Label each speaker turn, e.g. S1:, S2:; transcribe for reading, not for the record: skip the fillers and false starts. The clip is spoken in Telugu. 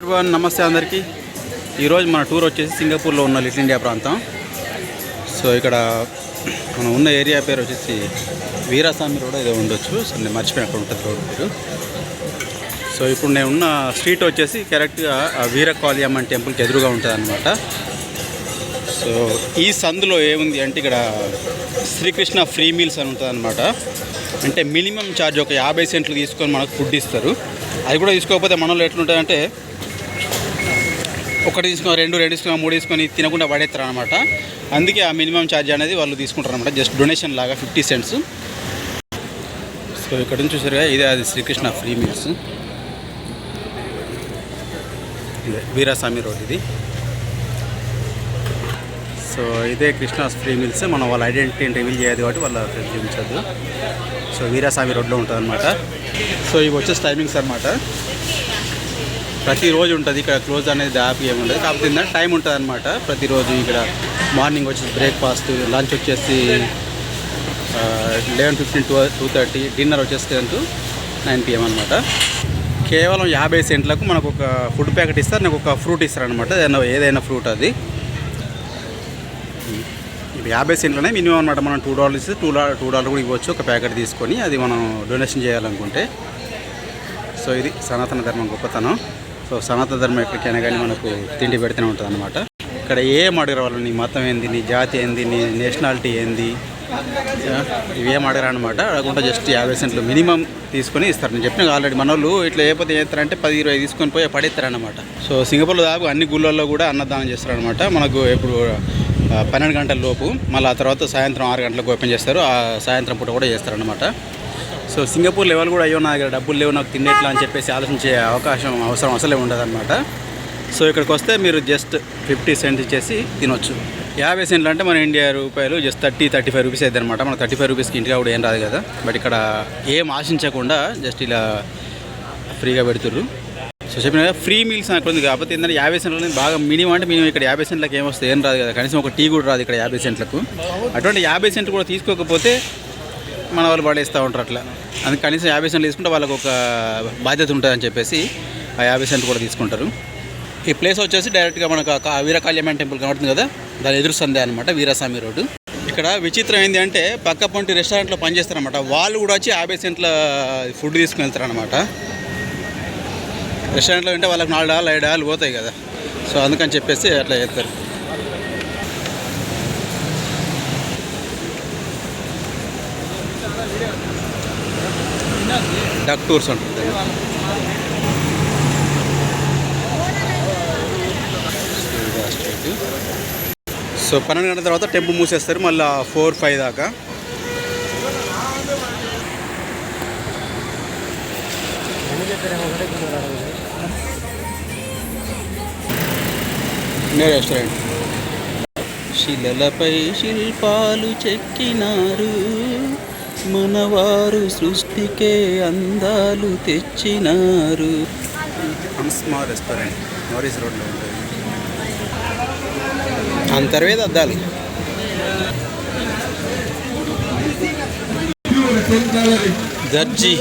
S1: నమస్తే అందరికీ. ఈరోజు మన టూర్ వచ్చేసి సింగపూర్లో ఉన్న లిటిల్ ఇండియా ప్రాంతం. సో ఇక్కడ మనం ఉన్న ఏరియా పేరు వచ్చేసి వీరాస్వామి రోడ్ ఏదో ఉండొచ్చు. సో నేను మర్చిపోయిన అక్కడ ఉంటుంది రోడ్ పేరు. సో ఇప్పుడు నేను ఉన్న స్ట్రీట్ వచ్చేసి కరెక్ట్గా వీరకాళియమ్మన్ టెంపుల్కి ఎదురుగా ఉంటుంది అనమాట. సో ఈ సందులో ఏముంది అంటే ఇక్కడ శ్రీకృష్ణ ఫ్రీ మీల్స్ అని ఉంటుంది అనమాట. అంటే మినిమం ఛార్జ్ ఒక 50 సెంట్లు తీసుకొని మనకు ఫుడ్ ఇస్తారు. అది కూడా తీసుకోకపోతే మనలో ఎట్లుంటుందంటే ఒకటి తీసుకొని రెండు తీసుకొని 3 తీసుకొని తినకుండా పడేస్తారు అనమాట. అందుకే ఆ మినిమం ఛార్జ్ అనేది వాళ్ళు తీసుకుంటారు అనమాట. జస్ట్ డొనేషన్ లాగా 50 సెంట్స్. సో ఇక్కడ నుంచి చూసారుగా ఇదే అది శ్రీకృష్ణ ఫ్రీ మీల్స్. ఇదే వీరాస్వామి రోడ్ ఇది. సో ఇదే కృష్ణాస్ ఫ్రీ మీల్స్. మనం వాళ్ళ ఐడెంటిటీని రివీల్ చేయదు కాబట్టి వాళ్ళ చూపించద్దు. సో వీరాస్వామి రోడ్లో ఉంటుంది అనమాట. సో ఇవి వచ్చేసి టైమింగ్స్ అనమాట. ప్రతిరోజు ఉంటుంది ఇక్కడ. క్లోజ్ అనేది దాదాపు ఏముండదు. కాకపోతే ఏంటంటే టైం ఉంటుంది అనమాట. ప్రతిరోజు ఇక్కడ మార్నింగ్ వచ్చేసి బ్రేక్ఫాస్ట్, లంచ్ వచ్చేసి 11:15 to 2:30, డిన్నర్ వచ్చేసి 10 to 9 PM అనమాట. కేవలం 50 సెంట్లకు మనకు ఒక ఫుడ్ ప్యాకెట్ ఇస్తారు. నాకు ఒక ఫ్రూట్ ఇస్తారనమాట. ఏదైనా ఫ్రూట్ అది. ఇప్పుడు 50 సెంట్లనే మినిమం అనమాట. మనం $2 ఇస్తే $2 కూడా ఇవ్వచ్చు ఒక ప్యాకెట్ తీసుకొని. అది మనం డొనేషన్ చేయాలనుకుంటే. సో ఇది సనాతన ధర్మం గొప్పతనం. సో సనాతన ధర్మం ఎక్కడికైనా కానీ మనకు తిండి పెడితేనే ఉంటుంది అనమాట. ఇక్కడ ఏం అడగరు వాళ్ళు. నీ మతం ఏంది, నీ జాతి ఏంది, నీ నేషనాలిటీ ఏంది, ఇవేం అడగరు అనమాట. అడగకుండా జస్ట్ 50 సెంట్లు మినిమం తీసుకొని ఇస్తారు. నేను చెప్పిన ఆల్రెడీ మన వాళ్ళు ఇట్లా ఏపోతే చేస్తారంటే 10-20 తీసుకొని పోయి పడేస్తారనమాట. సో సింగపూర్లో దాదాపు అన్ని గుళ్ళల్లో కూడా అన్నదానం చేస్తారనమాట. మనకు ఇప్పుడు 12 గంటల లోపు, మళ్ళీ ఆ తర్వాత సాయంత్రం 6 గంటలకు ఓపెన్ చేస్తారు. ఆ సాయంత్రం పూట కూడా చేస్తారనమాట. సో సింగపూర్ లెవెల్ కూడా అయ్యో నా దగ్గర డబ్బులు లేవు, నాకు తినేట్లా అని చెప్పేసి ఆలోచించే అవసరం అసలే ఉండదు అనమాట. సో ఇక్కడికి వస్తే మీరు జస్ట్ 50 సెంట్స్ ఇచ్చేసి తినొచ్చు. 50 సెంట్లు అంటే మన ఇండియా రూపాయలు జస్ట్ 30-35 రూపీస్ అవుతుంది అనమాట. మన 35 రూపీస్కి ఇంటిగా కూడా ఏం రాదు కదా. బట్ ఇక్కడ ఏం ఆశించకుండా జస్ట్ ఇలా ఫ్రీగా పెడుతుర్రు. సో చెప్పిన ఫ్రీ మీల్స్ అక్కడ ఉంది. కాకపోతే ఏంటంటే 50 సెంట్లు బాగా మినిమం. అంటే మినిమం ఇక్కడ 50 సెంట్లకు ఏమొస్తుంది, ఏం రాదు కదా. కనీసం ఒక టీ కూడా రాదు ఇక్కడ 50 సెంట్లకు. అటువంటి 50 సెంట్లు కూడా తీసుకోకపోతే మన వాళ్ళు పడేస్తూ ఉంటారు అట్లా. అందుకే కనీసం 50 సెంట్లు తీసుకుంటే వాళ్ళకు ఒక బాధ్యత ఉంటుందని చెప్పేసి ఆ 50 సెంట్లు కూడా తీసుకుంటారు. ఈ ప్లేస్ వచ్చేసి డైరెక్ట్గా మనకు వీరకాళియమ్మన్ టెంపుల్ కనబడుతుంది కదా, దాని ఎదురు సందే అనమాట, వీరాస్వామి రోడ్డు. ఇక్కడ విచిత్రం ఏంటి అంటే పక్క పొంటి రెస్టారెంట్లో పనిచేస్తారనమాట. వాళ్ళు కూడా వచ్చి 50 సెంట్ల ఫుడ్ తీసుకుని వెళ్తారనమాట. రెస్టారెంట్లో అంటే వాళ్ళకి $4 $5 పోతాయి కదా. సో అందుకని చెప్పేసి అట్లా చేస్తారు. డక్ టూర్స్ ఉంటుంది. సో 12 గంటల తర్వాత టెంపుల్ మూసేస్తారు. మళ్ళీ 4-5 దాకా. రెస్టారెంట్. శిలలపై శిల్పాలు చెక్కినారు, మనవారు సృష్టికే అందాలు తెచ్చినారు. హన్స్మా రెస్టారెంట్ నారీస్ రోడ్లో ఉంటుంది. అంతర్వేద అద్దాలి. దర్జీ.